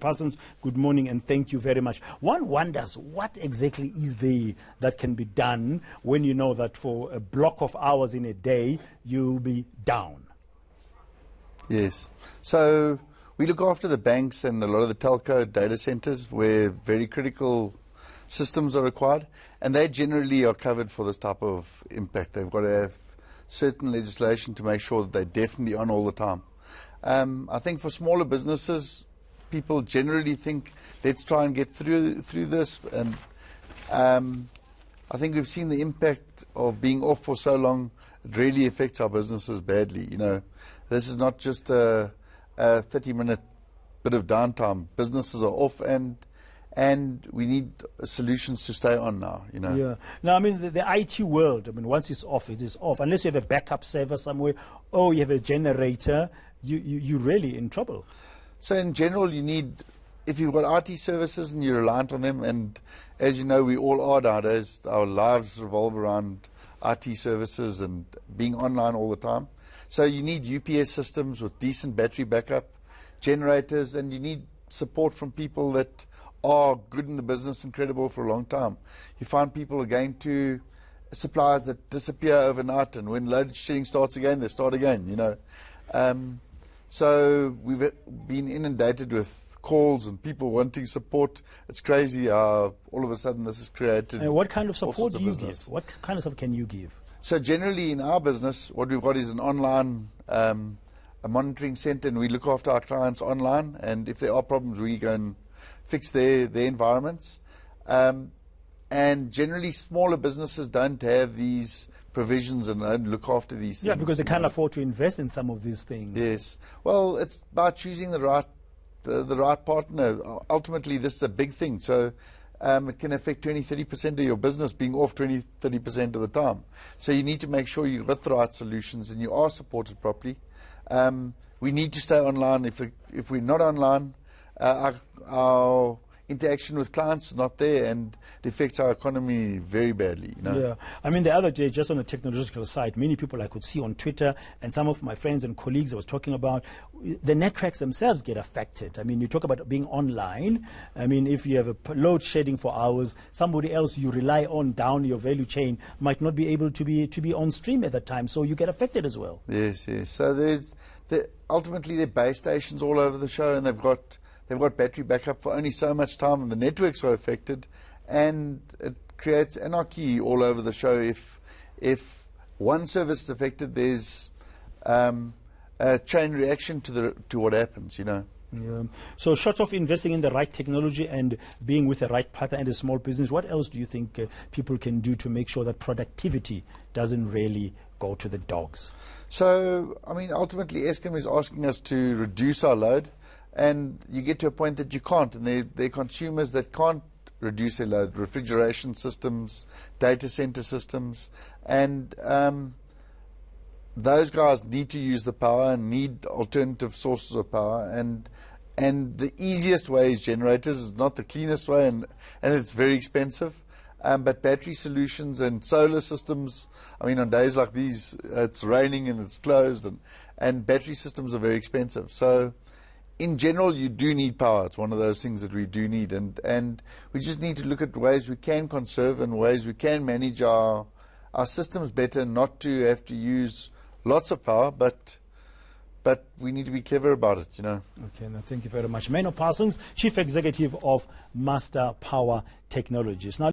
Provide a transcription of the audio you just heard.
Parsons, good morning and thank you very much. One wonders what exactly is there that can be done when you know that for a block of hours in a day you'll be down. Yes. So we look after the banks and a lot of the telco data centers where very critical systems are required, and they generally are covered for this type of impact. They've got to have certain legislation to make sure that they're definitely on all the time. I think for smaller businesses, people generally think, let's try and get through this, and I think we've seen the impact of being off for so long. It really affects our businesses badly. You know, this is not just a 30-minute bit of downtime. Businesses are off, and we need solutions to stay on now, you know. Yeah. Now, I mean, the IT world, I mean, once it's off, it is off. Unless you have a backup server somewhere or you have a generator, you're really in trouble. So in general, you need, if you've got IT services and you're reliant on them, and as you know, we all are nowadays, our lives revolve around IT services and being online all the time. So you need UPS systems with decent battery backup, generators, and you need support from people that are good in the business and credible for a long time. You find people are going to suppliers that disappear overnight, and when load shedding starts again, they start again, you know. So we've been inundated with calls and people wanting support. It's crazy how all of a sudden this is created. And what kind of support do you give? What kind of stuff can you give? So generally in our business, what we've got is an online a monitoring center, and we look after our clients online, and if there are problems, we go and fix their environments. And generally smaller businesses don't have these provisions and don't look after these things. Yeah, because they can't afford to invest in some of these things. Yes. Well, it's about choosing the right partner. Ultimately, this is a big thing. So it can affect 20-30% of your business being off 20-30% of the time. So you need to make sure you've got the right solutions and you are supported properly. We need to stay online. If we're not online, our interaction with clients is not there, and it affects our economy very badly, you know. Yeah, I mean, the other day, just on the technological side, many people I could see on Twitter, and some of my friends and colleagues I was talking about, the networks themselves get affected. I mean, you talk about being online. I mean, if you have a load shedding for hours, somebody else you rely on down your value chain might not be able to be on stream at that time, so you get affected as well. Yes, yes. So ultimately there are base stations all over the show, and they've got battery backup for only so much time, and the networks are affected, and it creates anarchy all over the show. If one service is affected, there's a chain reaction to what happens, you know. Yeah. So short of investing in the right technology and being with the right partner and a small business, what else do you think people can do to make sure that productivity doesn't really go to the dogs? So, I mean, ultimately Eskom is asking us to reduce our load, and you get to a point that you can't, and there are consumers that can't reduce their load, refrigeration systems, data center systems, and those guys need to use the power and need alternative sources of power, and the easiest way is generators. It's not the cleanest way, and it's very expensive. But battery solutions and solar systems, I mean, on days like these, it's raining and it's closed, and battery systems are very expensive. So in general, you do need power. It's one of those things that we do need, and we just need to look at ways we can conserve and ways we can manage our systems better, not to have to use lots of power, but we need to be clever about it, you know. Okay, now thank you very much. Menno Parsons, Chief Executive of Master Power Technologies. Now,